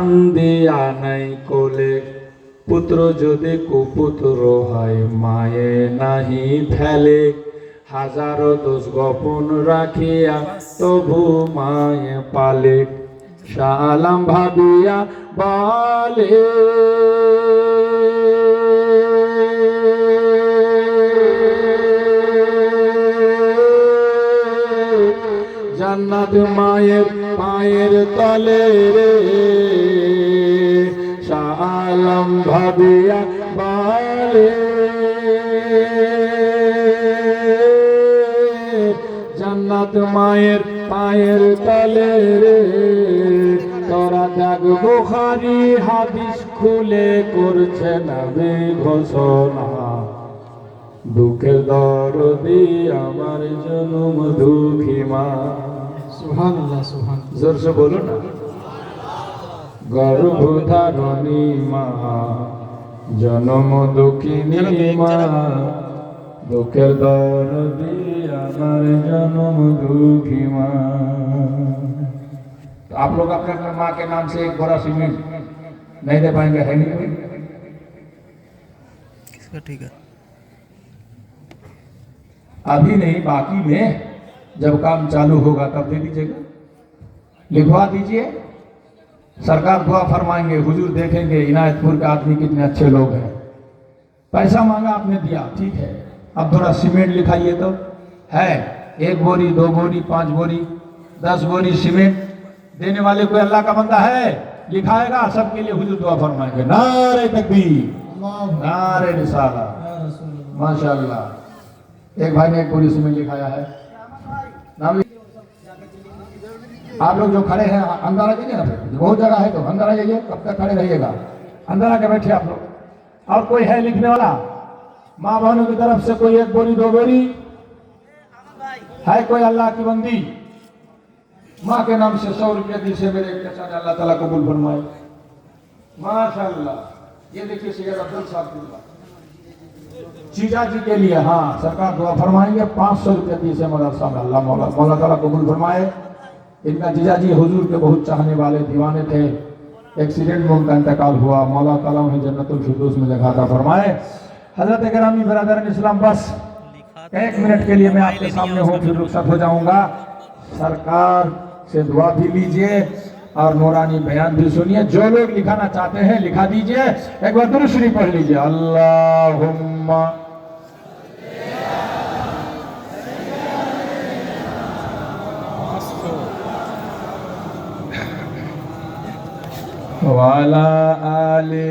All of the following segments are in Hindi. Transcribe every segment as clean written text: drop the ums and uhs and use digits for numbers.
কান্দিয়া নাই কোলে, পুত্র যদি কুপুত্র হয় মায়ে নাহি ফেলে, হাজারো দোষ গোপন রাখিয়া তবু মায়ে পালে। শাহ আলম ভাবিয়া বলে জান্নাত মায়ের পায়ের তলে রে, শাহ আলম ভাবিয়া বলে জান্নাত মায়ের পায়ের তলে রে। তোরা দেখ বুখারী হাদিস খুলে করছে নবী ঘোষণা, দুঃখের দরদি আমার জনম দুঃখী মা। সুবহানাল্লাহ সুবহানাল্লাহ, জোর সে বলো না। গর্ভধারণী মা, জনম দুঃখিনী মা, দুঃখের দরদি আমার जन्म दुखी माँ। तो आप लोग अपने अपने माँ के नाम से एक बोरा सीमेंट नहीं दे पाएंगे, है नहीं कोई? ठीक है, अभी नहीं, बाकी में जब काम चालू होगा तब दे दीजिएगा, लिखवा दीजिए। सरकार दुआ फरमाएंगे, हुजूर देखेंगे इनायतपुर के आदमी कितने अच्छे लोग हैं। पैसा मांगा आपने दिया, ठीक है, अब थोड़ा सीमेंट लिखाइए तो है। 1 बोरी 2 बोरी 5 बोरी 10 बोरी सीमेंट देने वाले कोई अल्लाह का बंदा है? लिखाएगा, सबके लिए हुजूर दुआ फरमाएंगे। नारे तकबीर, नारे रिसाला, माशाअल्लाह। एक भाई ने 1 बोरी सीमेंट लिखाया है, नाम। आप लोग जो खड़े हैं अंदर आ जाइए ना, बहुत जगह है तो अंदर आ जाइए, कब तक खड़े रहिएगा? अंदर आके बैठे आप लोग। और कोई है लिखने वाला? माँ बहनों की तरफ से कोई 1 बोरी 2 बोरी है? कोई अल्लाह की बंदी माँ के नाम से 100 रुपया दी से मेरे चाचा ने अल्लाह ताला कबूल फरमाए, माशाअल्लाह। ये देखिए सैयद अब्दुल साहब जीजा जी के लिए, हाँ, सरकार दुआ फरमाएंगे। 500 रुपया दी से मदरसा में, अल्लाह मौला ताला कबूल फरमाए। इनका जीजा जी हुजूर के बहुत चाहने वाले दीवाने थे, एक्सीडेंट में उनका इंतकाल हुआ, मौला ताला उन्हें जन्नतुल फिरदौस में जगह अता फरमाए। हजरत गिरामी बिरादरान इस्लाम, बस 1 मिनट के लिए मैं आपके सामने हूँ, फिर रुखसत हो जाऊंगा। सरकार से दुआ भी लीजिए और नूरानी बयान भी सुनिए। जो लोग लिखाना चाहते हैं लिखा दीजिए। एक बार दुरूद शरीफ पढ़ लीजिए। अल्लाहुम्मा वाला आले,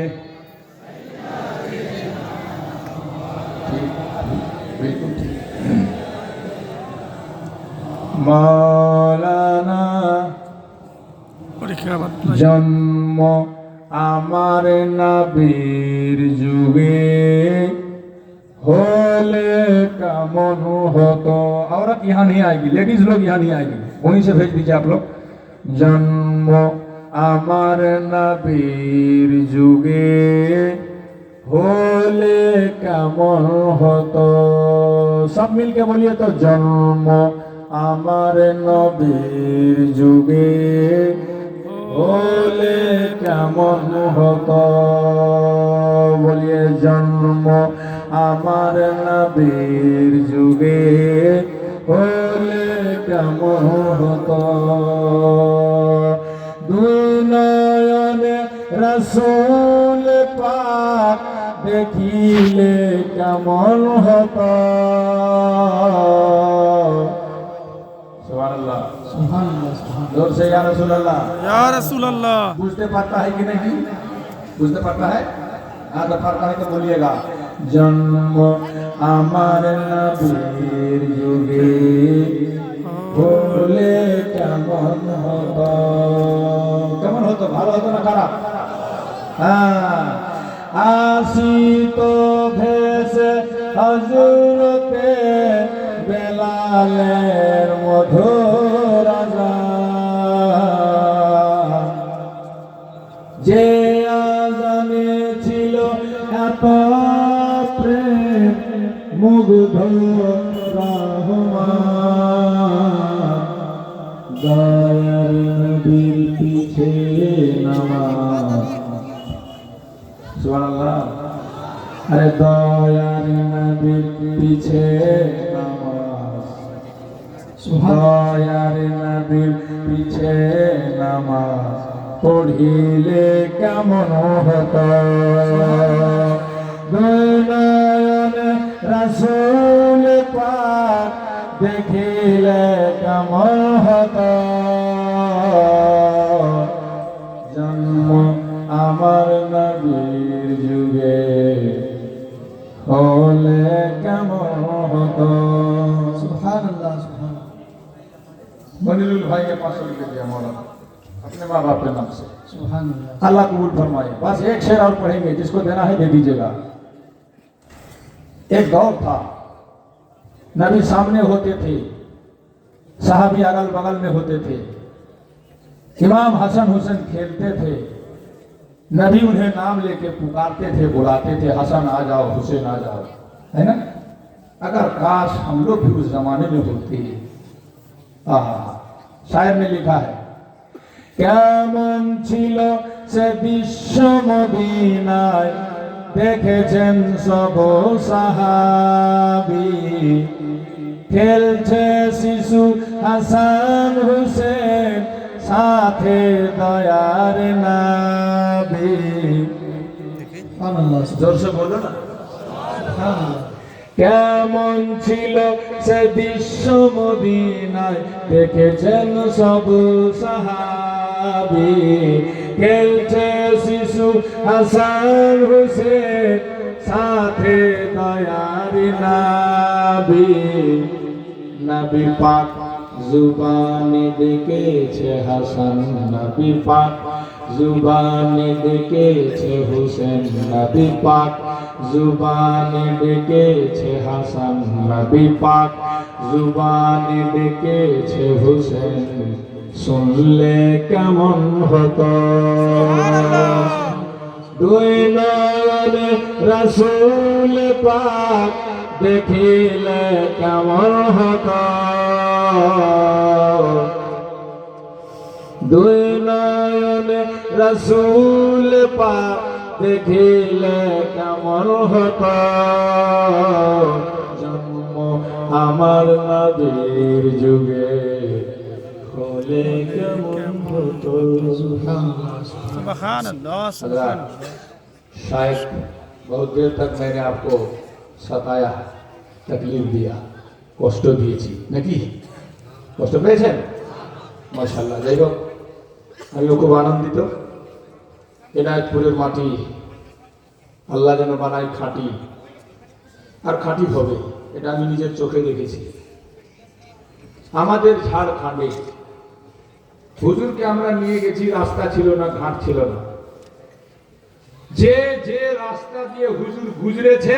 बिल्कुल ठीक। मौलाना जन्म আমার নবীর যুগে होले কেমন হতো। औरत यहाँ नहीं आएगी, लेडीज लोग यहाँ नहीं आएगी, वहीं से भेज दीजिए आप लोग। जन्म আমার নবীর যুগে होले কেমন হতো। सब मिलके बोलिए तो, जन्म আমার নবীর যুগে होले কেমন হতো। बोलिए जन्म আমার নবীর যুগে होले কেমন হতো। দুই নয়নে রাসূল পাক দেখিলে কেমন হতো। সুবহানাল্লাহ, সুবহানাল্লাহ, जोर से या रसूल अल्लाह, या रसूल अल्लाह। बुझते पाता है कि नहीं? बुझते पाता है? हाँ, तो पाता है तो बोलिएगा। जन्म আমার নবীর যুগে হলে কেমন হতো। কেমন হতো? ভালো হতো না খারাপ? হ্যাঁ, আসিত ভেসে হযরতে বেলালের মধুর আযান, যে আযানে ছিল এত প্রেম মুগ্ধ রহমান, দয়ার নবীর पीछे नमाज सुभानअल्लाह अरे दयार नबीर पीछे नमाज দয়ার নবীর পিছে নামাজ পড়িলে কেমন হতো দুই নয়নে রাসূল পাক দেখিলে কেমন হতো জন্ম আমার নবীর যুগে হলে কেমন হতো सुभानअल्लाह सुभान मनिरुल भाई के 500 रुपये दिया मौलाना अपने माँ बाप के नाम से सुभानअल्लाह अल्लाह कबूल फरमाए बस एक शेर और पढ़ेंगे जिसको देना है दे दीजिएगा एक दौर था नबी सामने होते थे साहबी अगल बगल में होते थे इमाम हसन हुसैन खेलते थे नबी उन्हें नाम लेके पुकारते थे बुलाते थे हसन आ जाओ हुसैन आ जाओ है ना अगर काश हम लोग भी उस जमाने में होते शायर ने लिखा है কেমন ছিল সে বিশ্ব মদিনায় দেখেছেন সব সাহাবী খেলছে শিশু হাসান হুসেন সাথে দয়ার নবী सुभानअल्लाह जोर से बोलो ना सुभानअल्लाह কেমন ছিল সে বিশ্ব মদিনায় দেখেছেন সব সাহাবী খেলছে শিশু হাসান হুসেন সাথে দয়ার নবী নবী পাক जुबानी দেখেছে হাসান নবী পাক जुबानी দেখেছে হুসেন নবী পাক जुबानी ডেকেছে হাসান নবী পাক जुबानी ডেকেছে হুসেন শুনলে কেমন হতো দুই নয়নে রাসূল পাক দেখিলে কেমন হতো দুই নয়নে রাসূল পাক দেখিলে কেমন হতো জন্ম আমার নবীর যুগে হলে কেমন হতো सुभानअल्लाह हज़रात, शायद बहुत देर तक मैंने आपको सताया तकलीफ दिया কষ্ট দিয়েছি নাকি কষ্ট পেয়েছেন মাশাআল্লাহ যাই হোক আমিও খুব আনন্দিত এনায়েতপুরের মাটি আল্লাহ যেন বানায় খাঁটি আর খাঁটি হবে এটা আমি নিজের চোখে দেখেছি আমাদের ঝাড়খণ্ডে হুজুরকে আমরা নিয়ে গেছি রাস্তা ছিল না ঘাট ছিল না যে যে রাস্তা দিয়ে হুজুর গুজরেছে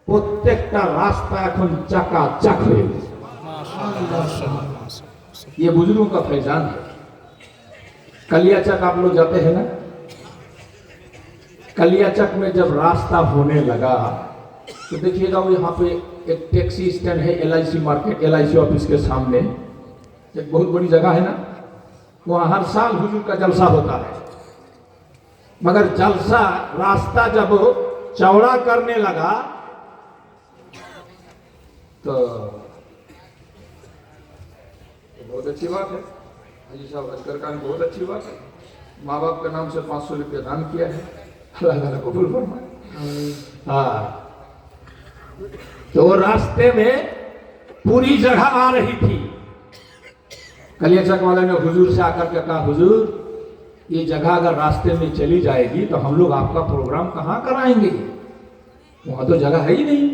প্রত্যেকটা রাস্তা এখন চাকাচাক হয়ে গেছে ये बुजुर्गों का फैजान है कलियाचक आप लोग जाते हैं ना कलियाचक में जब रास्ता होने लगा तो देखिएगा वो यहाँ पे एक टैक्सी स्टैंड है LIC मार्केट LIC ऑफिस के सामने एक बहुत बड़ी जगह है ना वहाँ हर साल हुजूर का जलसा होता है मगर जलसा रास्ता जब चौड़ा करने लगा तो बहुत अच्छी बात है हाजी साहब अजगर खान बहुत अच्छी बात है माँ बाप के नाम से 500 रुपये दान किया है अल्लाह ताला कबूल फरमाए हाँ तो वो रास्ते में पूरी जगह आ रही थी कलियाचक वाले ने हुजूर से आकर के कहा हुजूर ये जगह अगर रास्ते में चली जाएगी तो हम लोग आपका प्रोग्राम कहाँ कराएंगे वहां तो जगह है ही नहीं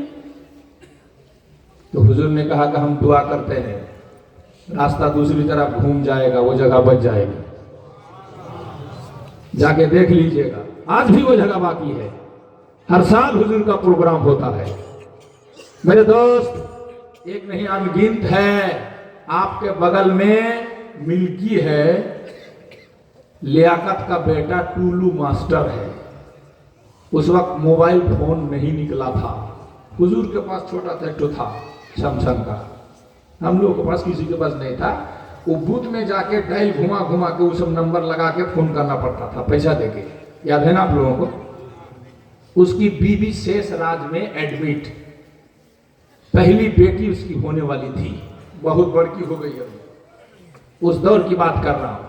तो हुजूर ने कहा कि हम दुआ करते हैं रास्ता दूसरी तरफ घूम जाएगा वो जगह बच जाएगी जाके देख लीजिएगा आज भी वो जगह बाकी है हर साल हुजूर का प्रोग्राम होता है मेरे दोस्त एक नहीं अनगिनत है आपके बगल में मिल्की है लियाकत का बेटा टूलू मास्टर है उस वक्त मोबाइल फोन नहीं निकला था हुजूर के पास छोटा सा था सैमसंग का हम लोगों के पास किसी के पास नहीं था वो बूथ में जाके डायल घुमा घुमा के वो सब नंबर लगा के फोन करना पड़ता था पैसा देके, याद है ना आप लोगों को। उसकी बीवी शेष राज में एडमिट, पहली बेटी उसकी होने वाली थी, बहुत बड़की हो गई है, उस दौर की बात कर रहा हूं।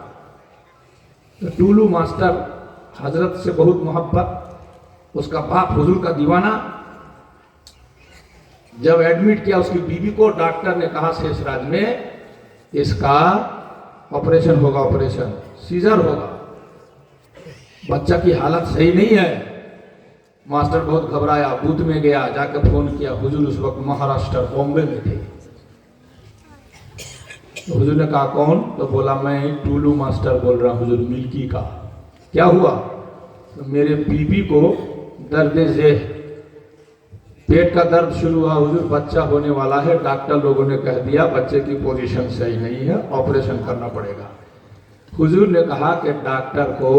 तो टूलू मास्टर हजरत से बहुत मोहब्बत, उसका बाप हुजूर का दीवाना। जब एडमिट किया उसकी बीवी को, डॉक्टर ने कहा शेषराज में इसका ऑपरेशन होगा, ऑपरेशन सीजर होगा, बच्चा की हालत सही नहीं है। मास्टर बहुत घबराया, बूथ में गया, जाकर फोन किया। हुजूर उस वक्त महाराष्ट्र बॉम्बे में थे। तो हुजूर ने कहा कौन? तो बोला मैं टूलू मास्टर बोल रहा हूँ हुजूर, मिल्की का। क्या हुआ? तो मेरे बीबी को दर्द से पेट का दर्द शुरू हुआ हुजूर, बच्चा होने वाला है, डॉक्टर लोगों ने कह दिया बच्चे की पोजीशन सही नहीं है, ऑपरेशन करना पड़ेगा। हुजूर ने कहा कि डॉक्टर को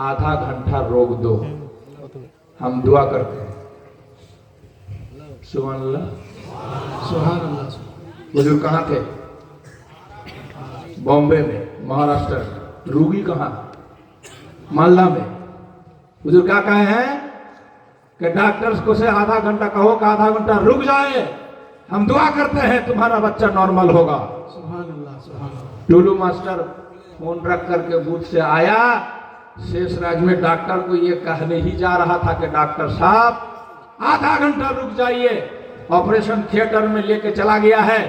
आधा घंटा रोक दो, हम दुआ करते हैं। सुभान अल्लाह, सुभान अल्लाह। हुजूर कहाँ थे? बॉम्बे में, महाराष्ट्र। रूगी कहाँ? मालदा में। हुजूर क्या कहे हैं कि डॉक्टर्स को से आधा घंटा कहो कि आधा घंटा रुक जाए, हम दुआ करते हैं तुम्हारा बच्चा नॉर्मल होगा। सुभान अल्लाह, सुभान अल्लाह। टूलू मास्टर फोन रख करके बूथ से आया। शेषराज में डॉक्टर को ये कहने ही जा रहा था कि डॉक्टर साहब आधा घंटा रुक जाइए, ऑपरेशन थिएटर में लेके चला गया है,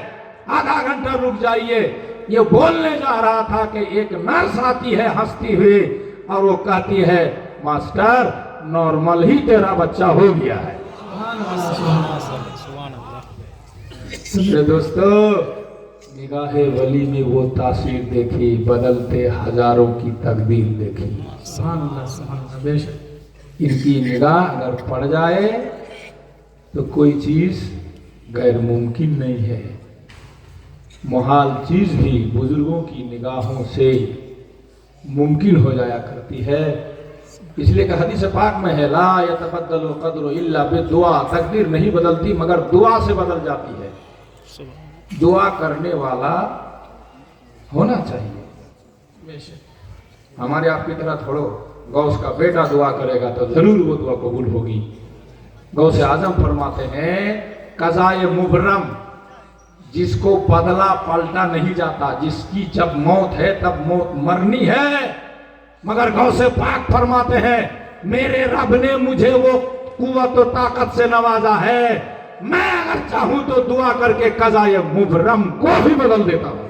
आधा घंटा रुक जाइए। ये बोलने जा रहा था कि एक नर्स आती है हंसती हुई और वो कहती है मास्टर नॉर्मल ही तेरा बच्चा हो गया है। सुनिए दोस्तों, निगाहे वली में वो तासीर देखी, बदलते हजारों की तकदीर देखी। सुभान अल्लाह, सुभान अल्लाह। बेशक इनकी निगाह अगर पड़ जाए तो कोई चीज गैर मुमकिन नहीं है। मुहाल चीज भी बुजुर्गों की निगाहों से मुमकिन हो जाया करती है। इसलिए कि हदीस पाक में है ला यतबद्दलु क़द्रु इल्ला बिदुआ, तकदीर नहीं बदलती मगर दुआ से बदल जाती है। दुआ करने वाला होना चाहिए। बेशक हमारे आपकी तरह थोड़ो गौस का बेटा दुआ करेगा तो जरूर वो दुआ कबूल होगी। गौस आजम फरमाते हैं कज़ाए मुबरम, जिसको बदला पलटा नहीं जाता, जिसकी जब मौत है तब मौत मरनी है। मगर गौसे पाक फरमाते हैं मेरे रब ने मुझे वो कुव्वत और ताकत से नवाजा है, मैं अगर चाहूं तो दुआ करके कज़ाए मुबरम को भी बदल देता हूं।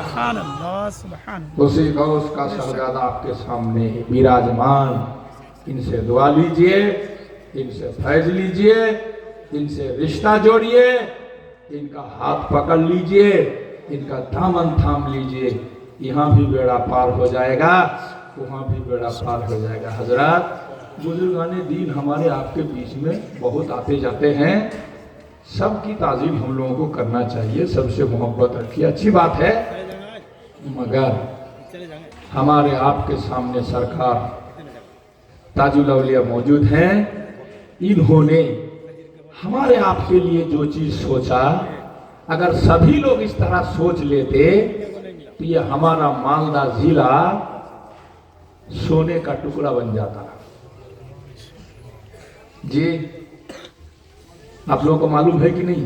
सुभान अल्लाह, सुभान अल्लाह। उसी गौस का शहजादा आपके सामने विराजमान। इनसे दुआ लीजिए, इनसे फैज लीजिए, इनसे रिश्ता जोड़िए, इनका हाथ पकड़ लीजिए, इनका दामन थाम लीजिए। यहाँ भी बेड़ा पार हो जाएगा, वहाँ भी बेड़ा पार हो जाएगा। हजरत, बुजुर्गाने दीन हमारे आपके बीच में बहुत आते जाते हैं, सबकी ताज़ीम हम लोगों को करना चाहिए, सबसे मोहब्बत रखिए, अच्छी बात है। मगर हमारे आपके सामने सरकार ताजुल औलिया मौजूद हैं, इन्होंने हमारे आपके लिए जो चीज सोचा, अगर सभी लोग इस तरह सोच लेते तो ये हमारा मालदा जिला सोने का टुकड़ा बन जाता। जी आप लोगों को मालूम है कि नहीं?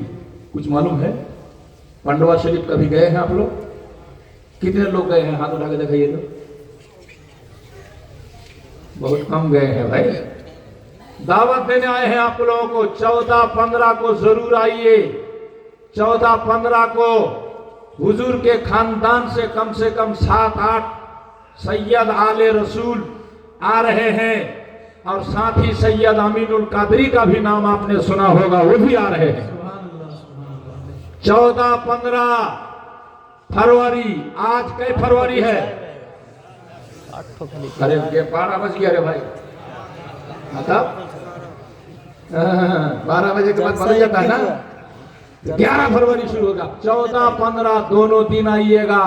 कुछ मालूम है? पंडवा शरीफ कभी गए हैं आप लोग? कितने लोग गए हैं? हाथ उठा के दिखाइए तो। बहुत कम गए हैं भाई। दावत देने आए हैं आप लोगों को। 14-15 को जरूर आइए। 14-15 को हुजूर के खानदान से कम 7-8 सैयद आले रसूल आ रहे हैं, और साथ ही सैयद अमीनुल कादरी का भी नाम आपने सुना होगा, वो भी आ रहे हैं। 14-15 फरवरी। आज कई फरवरी है? अरे ये 12 बज गया। अरे भाई मतलब 12 बजे के बाद बदल जाता है ना। 11 फरवरी शुरू होगा। 14-15 दोनों दिन आइएगा।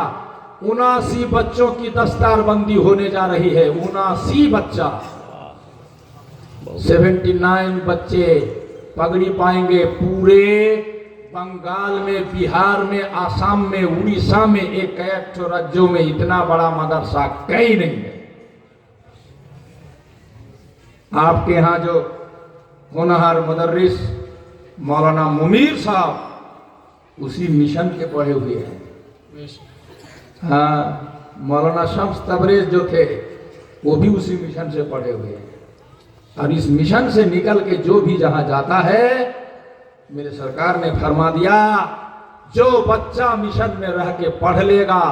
79 बच्चों की दस्तारबंदी होने जा रही है। 79 बच्चा, 79 बच्चे पगड़ी पाएंगे। पूरे बंगाल में, बिहार में, आसाम में, उड़ीसा में, एक राज्यों में इतना बड़ा मदरसा कहीं नहीं है। आपके यहाँ जो होनहार मुदर्रिस मौलाना मुनीर साहब उसी मिशन के पढ़े हुए हैं। बेशक। हाँ, मौलाना शम्स तबरेज जो थे वो भी उसी मिशन से पढ़े हुए हैं। और इस मिशन से निकल के जो भी जहां जाता है, मेरे सरकार ने फरमा दिया, जो बच्चा मिशन में रह के पढ़ लेगा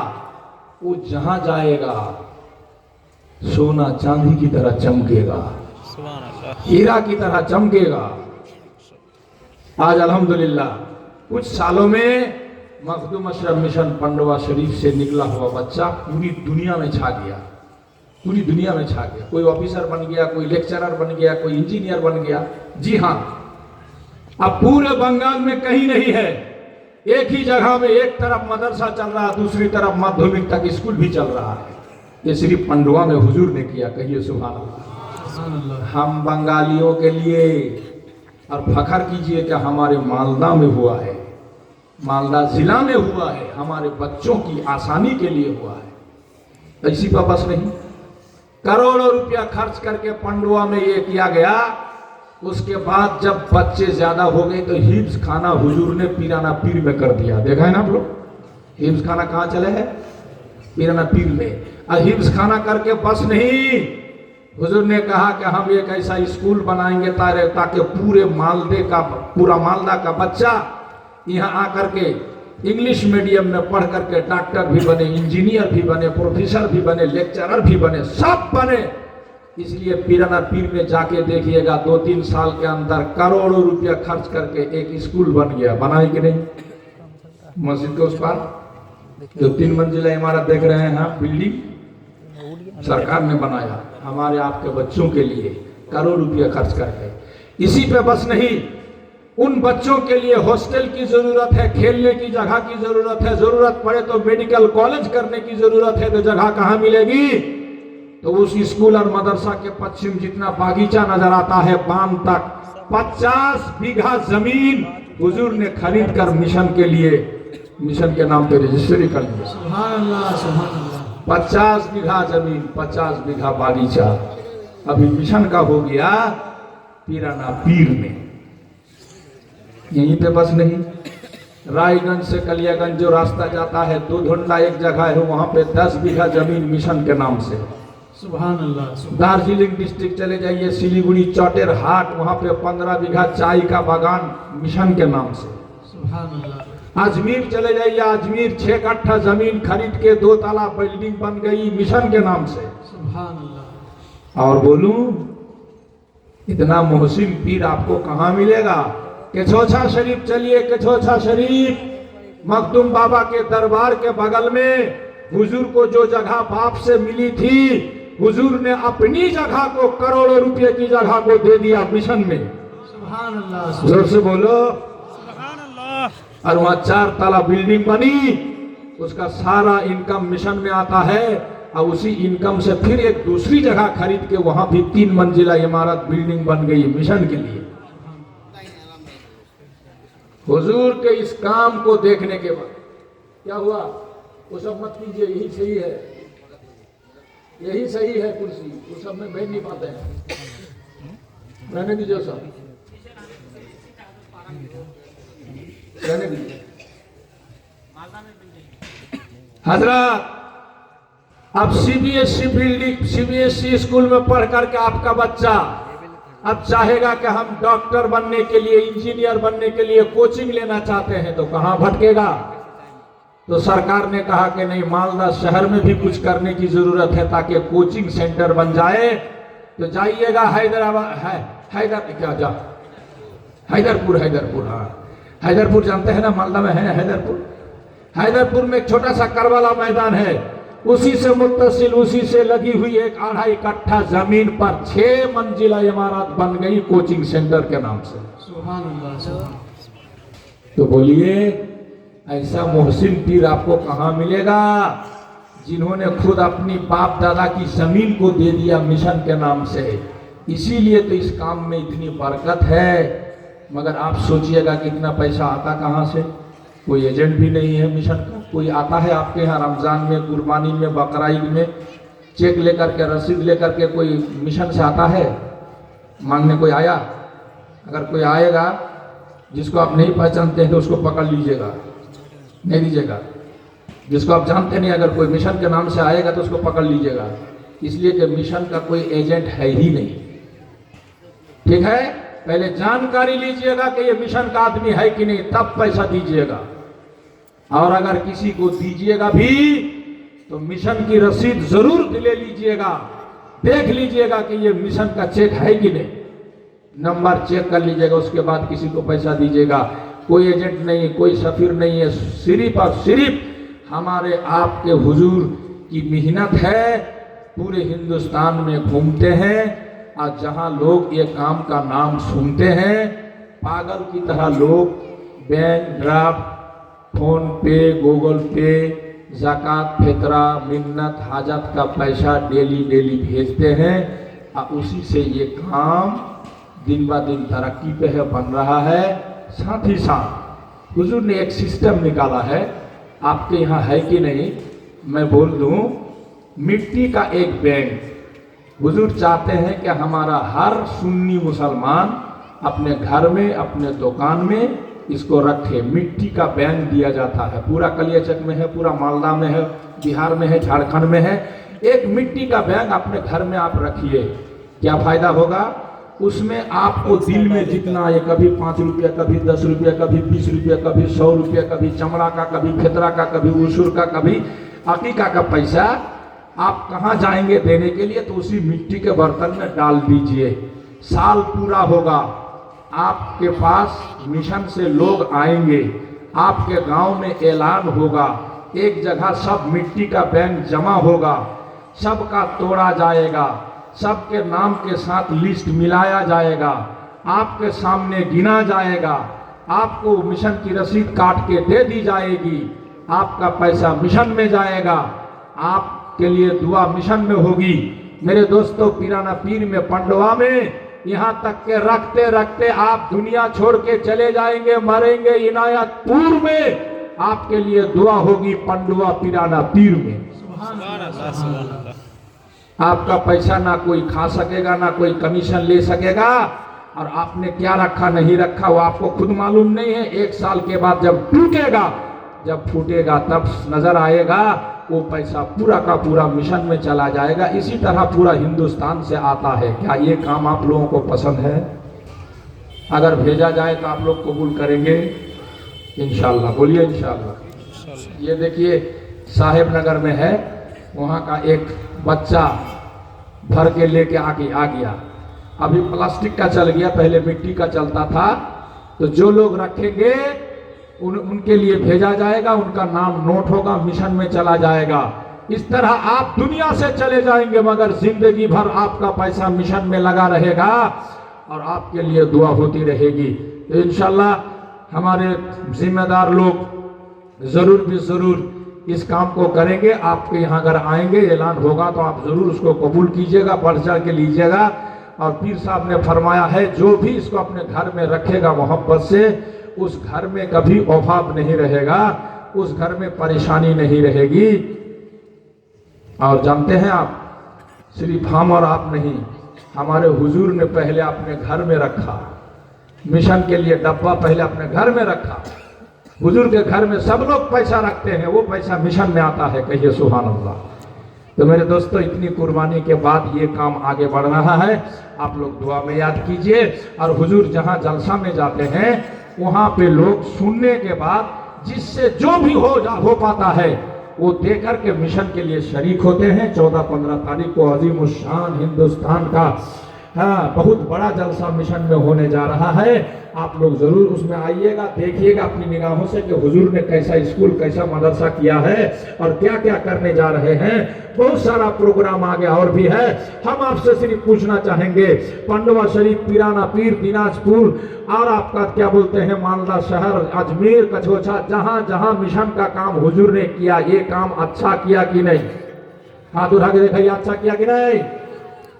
वो जहां जाएगा सोना चांदी की तरह चमकेगा, हीरा की तरह चमकेगा। आज अल्हम्दुलिल्लाह कुछ सालों में मखदूम अशरफ मिशन पंडवा शरीफ से निकला हुआ बच्चा पूरी दुनिया में छा गया, पूरी दुनिया में छा गया। कोई ऑफिसर बन गया, कोई लेक्चरर बन गया, कोई इंजीनियर बन गया। जी हाँ, अब पूरे बंगाल में कहीं नहीं है, एक ही जगह में एक तरफ मदरसा चल रहा है, दूसरी तरफ माध्यमिक तक स्कूल भी चल रहा है। ये सिर्फ पंडवा में हुजूर ने किया। कहिए सुभान अल्लाह। हम बंगालियों के लिए और फखर कीजिए कि हमारे मालदा में हुआ है, मालदा जिला में हुआ है, हमारे बच्चों की आसानी के लिए हुआ है। इसी पर बस नहीं, करोड़ों रुपया खर्च करके पंडवा में ये किया गया। उसके बाद जब बच्चे ज्यादा हो गए तो हिब्स खाना हुजूर ने पीराना पीर में कर दिया। देखा है ना आप लोग, हिब्स खाना कहाँ चले हैं? पीराना पीर में। और हिब्स खाना करके बस नहीं, हुजूर ने कहा कि हम एक ऐसा स्कूल बनाएंगे ताकि पूरा मालदा का बच्चा यहाँ आकर के इंग्लिश मीडियम में पढ़ करके डॉक्टर भी बने, इंजीनियर भी बने, प्रोफेसर भी बने, लेक्चरर भी बने, सब बने। इसलिए पीराना पीर में जाके देखिएगा, 2-3 साल के अंदर करोड़ों रुपया खर्च करके एक स्कूल बन गया। बनाए कि नहीं? मस्जिद के उस पार जो 3 मंजिला इमारत देख रहे हैं आप, बिल्डिंग सरकार ने बनाया हमारे आपके बच्चों के लिए, करोड़ रुपया खर्च करके। इसी पे बस नहीं, उन बच्चों के लिए हॉस्टल की जरूरत है, खेलने की जगह की जरूरत है, जरूरत पड़े तो मेडिकल कॉलेज करने की जरूरत है। तो जगह कहाँ मिलेगी? तो उस स्कूल और मदरसा के पश्चिम जितना बागीचा नजर आता है बांध तक, 50 बीघा जमीन हुजूर ने खरीद कर मिशन के लिए, मिशन के नाम पे रजिस्ट्री कर दी। सुभान अल्लाह, सुभान अल्लाह। 50 बीघा जमीन, 50 बीघा बागीचा अभी मिशन का हो गया पीराना पीर में। यहीं पे बस नहीं, रायगंज से कलियागंज जो रास्ता जाता है, 2 ढोंडा एक जगह है, वहां पे 10 बीघा जमीन मिशन के नाम से। सुभान अल्लाह। दार्जिलिंग डिस्ट्रिक्ट चले जाइए, सिलीगुड़ी चौटेर हाट, वहां पे 15 बीघा चाय का बागान मिशन के नाम से। सुभान अल्लाह। अजमेर चले जाइए, अजमेर 6 कट्ठा जमीन खरीद के 2 ताला बिल्डिंग बन गई मिशन के नाम से। सुभान अल्लाह। और बोलूं, इतना मोहसिन पीर आपको कहां मिलेगा? केछोछा शरीफ चलिए, केछोछा शरीफ मखदूम बाबा के दरबार के बगल में हुजूर को जो जगह बाप से मिली थी, हुजूर ने अपनी जगह को, करोड़ों रुपए की जगह को दे दिया मिशन में। सुभान अल्लाह। जोर से बोलो। सुभान अल्लाह। और वहां 4 ताला बिल्डिंग बनी, उसका सारा इनकम मिशन में आता है। और उसी इनकम से फिर एक दूसरी जगह खरीद के वहां भी 3 मंजिला इमारत बिल्डिंग बन गई मिशन के लिए। हुजूर के इस काम को देखने के बाद क्या हुआ? वो सब मत कीजिए, यही सही है, यही सही है कुर्सी, वो सब में बैठ नहीं पाते हैं। रहने दीजिए सब, रहने दीजिए। हजरत, अब सीबीएसई स्कूल में पढ़ करके आपका बच्चा अब चाहेगा कि हम डॉक्टर बनने के लिए, इंजीनियर बनने के लिए कोचिंग लेना चाहते हैं, तो कहां भटकेगा? तो सरकार ने कहा कि नहीं, मालदा शहर में भी कुछ करने की जरूरत है ताकि कोचिंग सेंटर बन जाए। तो जाइएगा हैदराबाद, हैदरपुर, हाँ हैदरपुर जानते हैं ना, मालदा में है हैदरपुर। हैदरपुर में एक छोटा सा करबला मैदान है, उसी से मुत्तसिल, उसी से लगी हुई एक 2.5 कट्ठा जमीन पर 6 मंजिला इमारत बन गई कोचिंग सेंटर के नाम से। सुभान अल्लाह, सुभान। तो बोलिए, ऐसा मोहसिन पीर आपको कहां मिलेगा जिन्होंने खुद अपनी बाप दादा की जमीन को दे दिया मिशन के नाम से। इसीलिए तो इस काम में इतनी बरकत है। मगर आप सोचिएगा कि इतना पैसा आता कहाँ से। कोई एजेंट भी नहीं है मिशन का। कोई आता है आपके यहाँ रमज़ान में, कुर्बानी में, बकरा ईद में चेक लेकर के, रसीद लेकर के कोई मिशन से आता है मांगने? कोई आया? अगर कोई आएगा जिसको आप नहीं पहचानते हैं तो उसको पकड़ लीजिएगा, नहीं लीजिएगा। जिसको आप जानते नहीं, अगर कोई मिशन के नाम से आएगा तो उसको पकड़ लीजिएगा, इसलिए कि मिशन का कोई एजेंट है ही नहीं। ठीक है, पहले जानकारी लीजिएगा कि ये मिशन का आदमी है कि नहीं, तब पैसा दीजिएगा। और अगर किसी को दीजिएगा भी तो मिशन की रसीद जरूर ले लीजिएगा, देख लीजिएगा कि ये मिशन का चेक है कि नहीं, नंबर चेक कर लीजिएगा, उसके बाद किसी को पैसा दीजिएगा। कोई एजेंट नहीं, कोई सफीर नहीं है, सिर्फ और सिर्फ हमारे आपके हुजूर की मेहनत है। पूरे हिंदुस्तान में घूमते हैं और जहां लोग ये काम का नाम सुनते हैं, पागल की तरह लोग बैंक ड्राफ्ट, फोन पे, गूगल पे, ज़कात, फितरा, मिन्नत, हाजत का पैसा डेली भेजते हैं और उसी से ये काम दिन ब दिन तरक्की पे है, बन रहा है। साथ ही साथ हुजूर ने एक सिस्टम निकाला है, आपके यहाँ है कि नहीं मैं बोल दूँ, मिट्टी का एक बैंक। हुजूर चाहते हैं कि हमारा हर सुन्नी मुसलमान अपने घर में, अपने दुकान में इसको रखे। मिट्टी का बैंक दिया जाता है, पूरा कलियाचक में है, पूरा मालदा में है, बिहार में है, झारखंड में है। एक मिट्टी का बैंक अपने घर में आप रखिए। क्या फायदा होगा उसमें? आपको दिल में जितना आए, कभी 5 रुपया, कभी 10 रुपया, कभी 20 रुपया, कभी 100 रुपया, कभी चमड़ा का, कभी फितरा का, कभी उसूर का, कभी अकीका का पैसा, आप कहाँ जाएंगे देने के लिए? तो उसी मिट्टी के बर्तन में डाल दीजिए। साल पूरा होगा, आपके पास मिशन से लोग आएंगे, आपके गांव में ऐलान होगा, एक जगह सब मिट्टी का बैंक जमा होगा, सबका तोड़ा जाएगा, सबके नाम के साथ लिस्ट मिलाया जाएगा, आपके सामने गिना जाएगा, आपको मिशन की रसीद काट के दे दी जाएगी, आपका पैसा मिशन में जाएगा, आपके लिए दुआ मिशन में होगी। मेरे दोस्तों, पीराना पीर में, पंडवा में, यहाँ तक के रखते रखते आप दुनिया छोड़ के चले जाएंगे, मरेंगे। इनायतपुर में आपके लिए दुआ होगी, पंडवा पीराना पीर में। आपका पैसा ना कोई खा सकेगा, ना कोई कमीशन ले सकेगा, और आपने क्या रखा नहीं रखा वो आपको खुद मालूम नहीं है। 1 साल के बाद जब टूटेगा, जब फूटेगा, तब नजर आएगा वो पैसा पूरा का पूरा मिशन में चला जाएगा। इसी तरह पूरा हिंदुस्तान से आता है। क्या ये काम आप लोगों को पसंद है? अगर भेजा जाए तो आप लोग कबूल करेंगे? इंशाल्लाह, बोलिए इंशाल्लाह। ये देखिए साहेब नगर में है, वहाँ का एक बच्चा भर के लेके आ गया। अभी प्लास्टिक का चल गया, पहले मिट्टी का चलता था। तो जो लोग रखेंगे उनके लिए भेजा जाएगा, उनका नाम नोट होगा, मिशन में चला जाएगा। इस तरह आप दुनिया से चले जाएंगे, मगर जिंदगी भर आपका पैसा मिशन में लगा रहेगा और आपके लिए दुआ होती रहेगी। तो इंशाल्लाह हमारे जिम्मेदार लोग जरूर भी जरूर इस काम को करेंगे। आपके यहाँ अगर आएंगे, ऐलान होगा तो आप जरूर उसको कबूल कीजिएगा, बढ़ चढ़ के लीजिएगा। और पीर साहब ने फरमाया है, जो भी इसको अपने घर में रखेगा मोहब्बत से, उस घर में कभी अभाव नहीं रहेगा, उस घर में परेशानी नहीं रहेगी। और जानते हैं आप, सिर्फ हम और आप नहीं, हमारे हुजूर ने पहले अपने घर में रखा, मिशन के लिए डब्बा पहले अपने घर में रखा। हुजूर के घर में सब लोग पैसा रखते हैं, वो पैसा मिशन में आता है। कहिए सुभान अल्लाह। तो मेरे दोस्तों, इतनी कुर्बानी के बाद ये काम आगे बढ़ रहा है। आप लोग दुआ में याद कीजिए। और हुजूर जहाँ जलसा में जाते हैं, वहाँ पे लोग सुनने के बाद जिससे जो भी हो पाता है वो देकर के मिशन के लिए शरीक होते हैं। 14-15 तारीख को अजीम उस शान हिंदुस्तान का बहुत बड़ा जलसा मिशन में होने जा रहा है। आप लोग जरूर उसमें आइएगा, देखिएगा अपनी निगाहों से कि हुजूर ने कैसा स्कूल, कैसा मदरसा किया है और क्या क्या करने जा रहे हैं। बहुत सारा प्रोग्राम आगे और भी है। हम आपसे सिर्फ पूछना चाहेंगे, पंडवा शरीफ, पीराना पीर, दिनाजपुर और आपका क्या बोलते हैं मालदा शहर, अजमेर, कछोछा, जहां जहां मिशन का काम हुजूर ने किया, ये काम अच्छा किया कि नहीं? हाथ उठा के देखिए, अच्छा किया कि नहीं?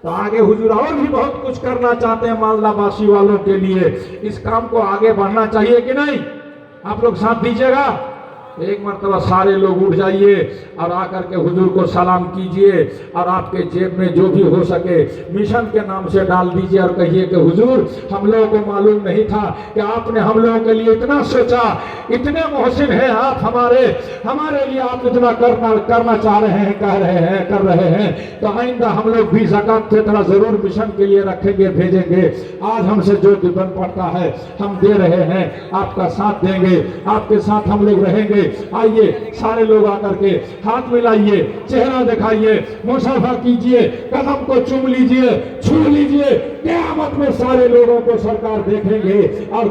तो आगे हुजूर और भी बहुत कुछ करना चाहते हैं मालदा वासी वालों के लिए। इस काम को आगे बढ़ना चाहिए कि नहीं? आप लोग साथ दीजिएगा। एक मरतबा सारे लोग उठ जाइए और आकर के हुजूर को सलाम कीजिए और आपके जेब में जो भी हो सके मिशन के नाम से डाल दीजिए और कहिए कि हुजूर, हम लोगों को मालूम नहीं था कि आपने हम लोगों के लिए इतना सोचा, इतने मोहसिन हैं आप हमारे लिए आप इतना करना चाह रहे हैं, कर रहे हैं। तो आइंदा हम लोग भी ज़कात से थोड़ा जरूर मिशन के लिए रखेंगे, भेजेंगे। आज हमसे जो बन पड़ता है हम दे रहे हैं, आपका साथ देंगे, आपके साथ हम लोग रहेंगे। आइए सारे लोग आकर के हाथ मिलाइए, चेहरा दिखाइए, मुसाफा कीजिए, कदम को चूम लीजिए, छू लीजिए। क़यामत में सारे लोगों को सरकार देखेंगे और